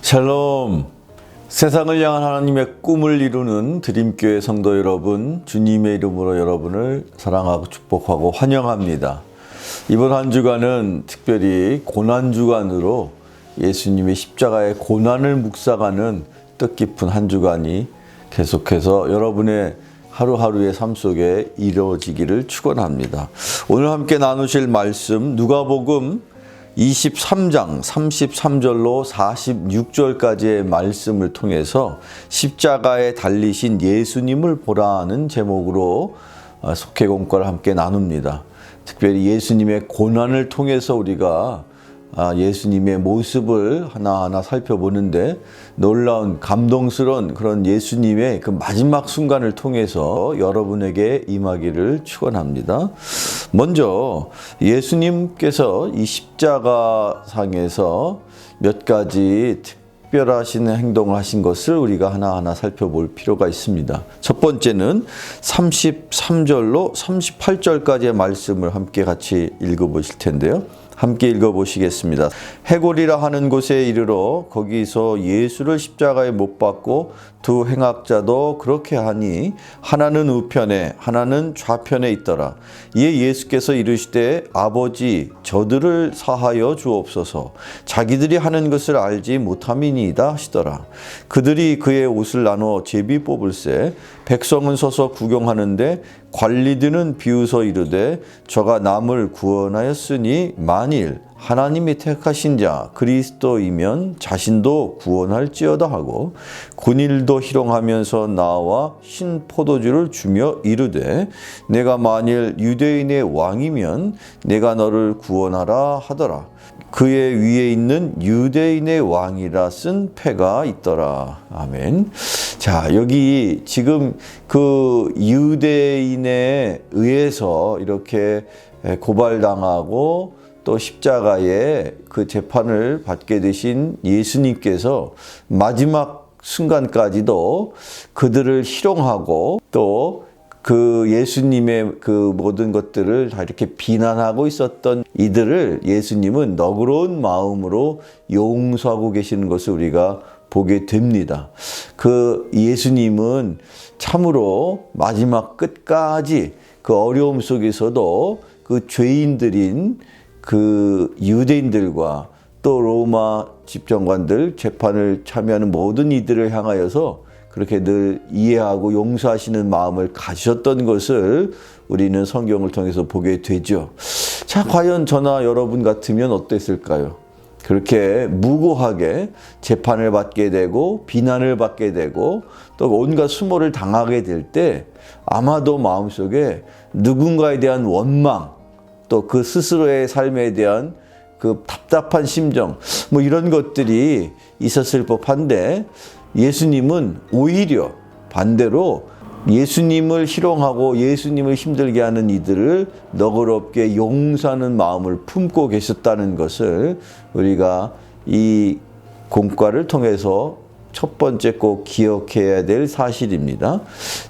샬롬. 세상을 향한 하나님의 꿈을 이루는 드림교회 성도 여러분, 주님의 이름으로 여러분을 사랑하고 축복하고 환영합니다. 이번 한 주간은 특별히 고난주간으로 예수님의 십자가의 고난을 묵상하는 뜻깊은 한 주간이 계속해서 여러분의 하루하루의 삶 속에 이루어지기를 축원합니다. 오늘 함께 나누실 말씀 누가복음 23장 33절로 46절까지의 말씀을 통해서 십자가에 달리신 예수님을 보라는 제목으로 속회 공과를 함께 나눕니다. 특별히 예수님의 고난을 통해서 우리가 예수님의 모습을 하나하나 살펴보는데 놀라운 감동스러운 그런 예수님의 그 마지막 순간을 통해서 여러분에게 임하기를 축원합니다. 먼저 예수님께서 이 십자가상에서 몇 가지 특별하신 행동을 하신 것을 우리가 하나하나 살펴볼 필요가 있습니다. 첫 번째는 33절로 38절까지의 말씀을 함께 같이 읽어보실 텐데요. 함께 읽어보시겠습니다. 해골이라 하는 곳에 이르러 거기서 예수를 십자가에 못 박고 두 행악자도 그렇게 하니 하나는 우편에 하나는 좌편에 있더라. 이에 예수께서 이르시되 아버지 저들을 사하여 주옵소서. 자기들이 하는 것을 알지 못함이니이다 하시더라. 그들이 그의 옷을 나눠 제비 뽑을새 백성은 서서 구경하는데 관리들은 비웃어 이르되 저가 남을 구원하였으니 만일 하나님이 택하신 자 그리스도이면 자신도 구원할지어다 하고 군일도 희롱하면서 나와 신 포도주를 주며 이르되 내가 만일 유대인의 왕이면 내가 너를 구원하라 하더라. 그의 위에 있는 유대인의 왕이라 쓴 패가 있더라. 아멘. 자, 여기 지금 그 유대인에 의해서 이렇게 고발당하고 또 십자가에 그 재판을 받게 되신 예수님께서 마지막 순간까지도 그들을 희롱하고 또 그 예수님의 그 모든 것들을 다 이렇게 비난하고 있었던 이들을 예수님은 너그러운 마음으로 용서하고 계시는 것을 우리가 보게 됩니다. 그 예수님은 참으로 마지막 끝까지 그 어려움 속에서도 그 죄인들인 그 유대인들과 또 로마 집정관들 재판을 참여하는 모든 이들을 향하여서 그렇게 늘 이해하고 용서하시는 마음을 가지셨던 것을 우리는 성경을 통해서 보게 되죠. 자, 과연 저나 여러분 같으면 어땠을까요? 그렇게 무고하게 재판을 받게 되고 비난을 받게 되고 또 온갖 수모를 당하게 될 때 아마도 마음속에 누군가에 대한 원망 또 그 스스로의 삶에 대한 그 답답한 심정 뭐 이런 것들이 있었을 법한데 예수님은 오히려 반대로 예수님을 희롱하고 예수님을 힘들게 하는 이들을 너그럽게 용서하는 마음을 품고 계셨다는 것을 우리가 이 공과를 통해서 첫 번째 꼭 기억해야 될 사실입니다.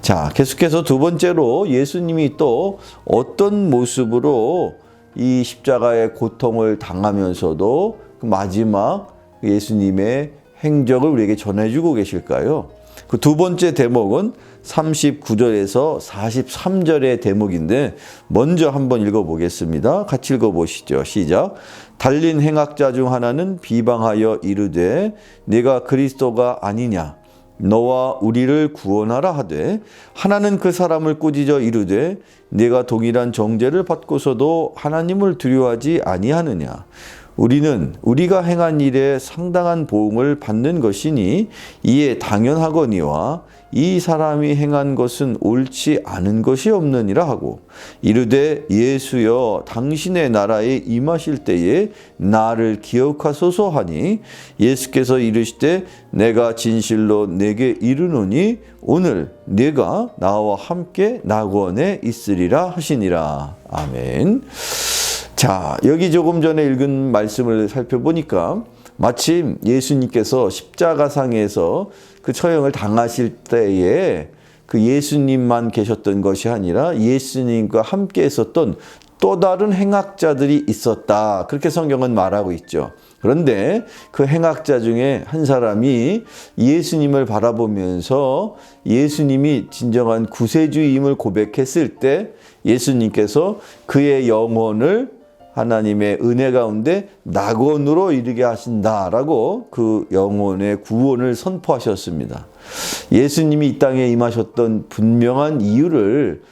자, 계속해서 두 번째로 예수님이 또 어떤 모습으로 이 십자가의 고통을 당하면서도 그 마지막 예수님의 행적을 우리에게 전해주고 계실까요? 그 두 번째 대목은 39절에서 43절의 대목인데 먼저 한번 읽어보겠습니다. 같이 읽어보시죠. 시작. 달린 행악자 중 하나는 비방하여 이르되 네가 그리스도가 아니냐 너와 우리를 구원하라 하되 하나는 그 사람을 꾸짖어 이르되 네가 동일한 정죄를 받고서도 하나님을 두려워하지 아니하느냐 우리는 우리가 행한 일에 상당한 보응을 받는 것이니 이에 당연하거니와 이 사람이 행한 것은 옳지 않은 것이 없느니라 하고 이르되 예수여 당신의 나라에 임하실 때에 나를 기억하소서 하니 예수께서 이르시되 내가 진실로 내게 이르노니 오늘 네가 나와 함께 낙원에 있으리라 하시니라. 아멘. 자, 여기 조금 전에 읽은 말씀을 살펴보니까 마침 예수님께서 십자가상에서 그 처형을 당하실 때에 그 예수님만 계셨던 것이 아니라 예수님과 함께 있었던 또 다른 행악자들이 있었다. 그렇게 성경은 말하고 있죠. 그런데 그 행악자 중에 한 사람이 예수님을 바라보면서 예수님이 진정한 구세주임을 고백했을 때 예수님께서 그의 영혼을 하나님의 은혜 가운데 낙원으로 이르게 하신다라고 그 영혼의 구원을 선포하셨습니다. 예수님이 이 땅에 임하셨던 분명한 이유를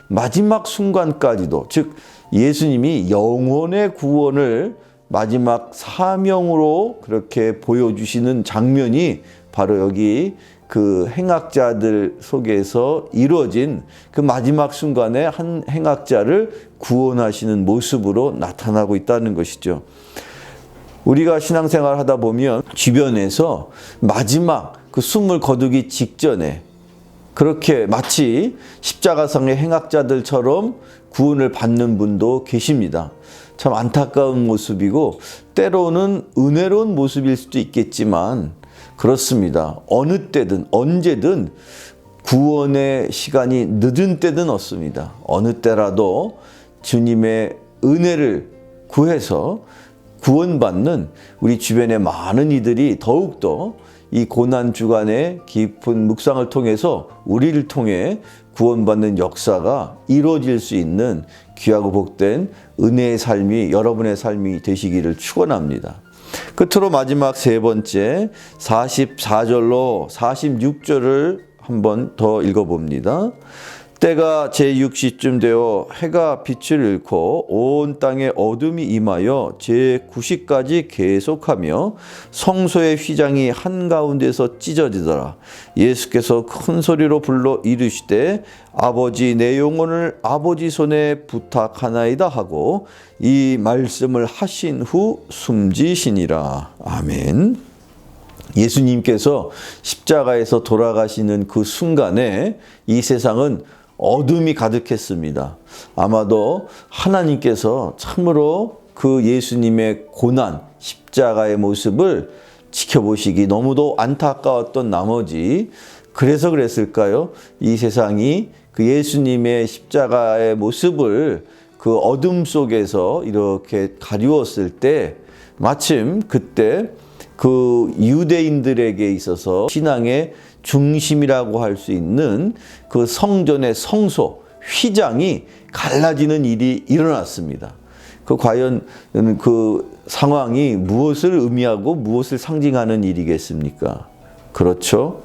마지막 순간까지도, 즉 예수님이 영혼의 구원을 마지막 사명으로 그렇게 보여주시는 장면이 바로 여기 그 행악자들 속에서 이루어진 그 마지막 순간에 한 행악자를 구원하시는 모습으로 나타나고 있다는 것이죠. 우리가 신앙생활 하다 보면 주변에서 마지막 그 숨을 거두기 직전에 그렇게 마치 십자가상의 행악자들처럼 구원을 받는 분도 계십니다. 참 안타까운 모습이고 때로는 은혜로운 모습일 수도 있겠지만 그렇습니다. 어느 때든 언제든 구원의 시간이 늦은 때는 없습니다. 어느 때라도 주님의 은혜를 구해서 구원받는 우리 주변의 많은 이들이 더욱더 이 고난 주간의 깊은 묵상을 통해서 우리를 통해 구원받는 역사가 이루어질 수 있는 귀하고 복된 은혜의 삶이 여러분의 삶이 되시기를 축원합니다. 끝으로 마지막 세 번째 44절로 46절을 한번 더 읽어봅니다. 때가 제6시쯤 되어 해가 빛을 잃고 온 땅에 어둠이 임하여 제9시까지 계속하며 성소의 휘장이 한가운데서 찢어지더라. 예수께서 큰 소리로 불러 이르시되 아버지 내 영혼을 아버지 손에 부탁하나이다 하고 이 말씀을 하신 후 숨지시니라. 아멘. 예수님께서 십자가에서 돌아가시는 그 순간에 이 세상은 어둠이 가득했습니다. 아마도 하나님께서 참으로 그 예수님의 고난, 십자가의 모습을 지켜보시기 너무도 안타까웠던 나머지 그래서 그랬을까요? 이 세상이 그 예수님의 십자가의 모습을 그 어둠 속에서 이렇게 가리웠을 때 마침 그때 그 유대인들에게 있어서 신앙의 중심이라고 할 수 있는 그 성전의 성소, 휘장이 갈라지는 일이 일어났습니다. 그 과연 그 상황이 무엇을 의미하고 무엇을 상징하는 일이겠습니까? 그렇죠.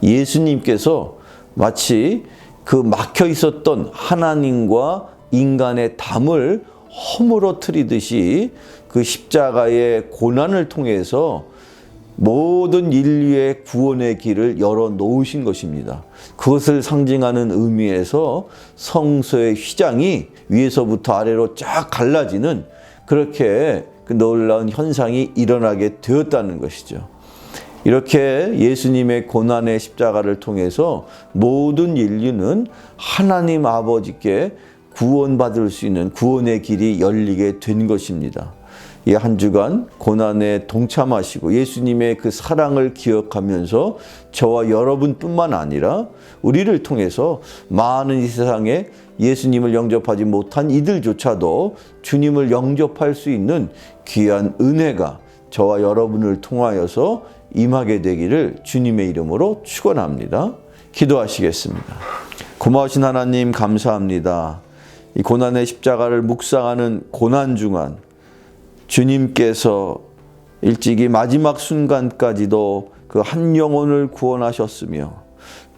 예수님께서 마치 그 막혀 있었던 하나님과 인간의 담을 허물어뜨리듯이 그 십자가의 고난을 통해서 모든 인류의 구원의 길을 열어놓으신 것입니다. 그것을 상징하는 의미에서 성소의 휘장이 위에서부터 아래로 쫙 갈라지는 그렇게 그 놀라운 현상이 일어나게 되었다는 것이죠. 이렇게 예수님의 고난의 십자가를 통해서 모든 인류는 하나님 아버지께 구원받을 수 있는 구원의 길이 열리게 된 것입니다. 이 한 주간 고난에 동참하시고 예수님의 그 사랑을 기억하면서 저와 여러분뿐만 아니라 우리를 통해서 많은 이 세상에 예수님을 영접하지 못한 이들조차도 주님을 영접할 수 있는 귀한 은혜가 저와 여러분을 통하여서 임하게 되기를 주님의 이름으로 축원합니다. 기도하시겠습니다. 고마우신 하나님 감사합니다. 이 고난의 십자가를 묵상하는 고난 중간 주님께서 일찍이 마지막 순간까지도 그 한 영혼을 구원하셨으며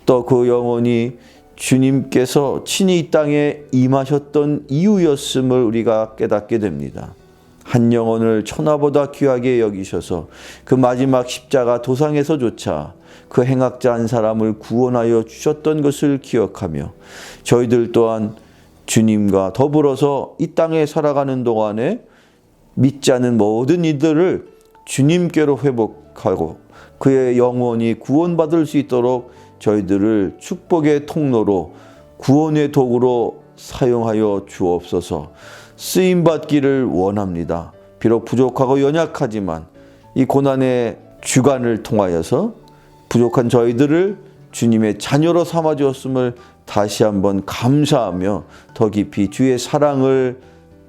또 그 영혼이 주님께서 친히 이 땅에 임하셨던 이유였음을 우리가 깨닫게 됩니다. 한 영혼을 천하보다 귀하게 여기셔서 그 마지막 십자가 도상에서조차 그 행악자 한 사람을 구원하여 주셨던 것을 기억하며 저희들 또한 주님과 더불어서 이 땅에 살아가는 동안에 믿지 않는 모든 이들을 주님께로 회복하고 그의 영혼이 구원받을 수 있도록 저희들을 축복의 통로로 구원의 도구로 사용하여 주옵소서. 쓰임받기를 원합니다. 비록 부족하고 연약하지만 이 고난의 주간을 통하여서 부족한 저희들을 주님의 자녀로 삼아주었음을 다시 한번 감사하며 더 깊이 주의 사랑을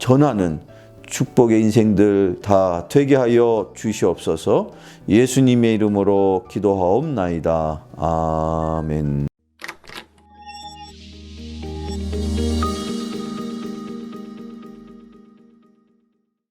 전하는 축복의 인생들 다 되게 하여 주시옵소서. 예수님의 이름으로 기도하옵나이다. 아멘.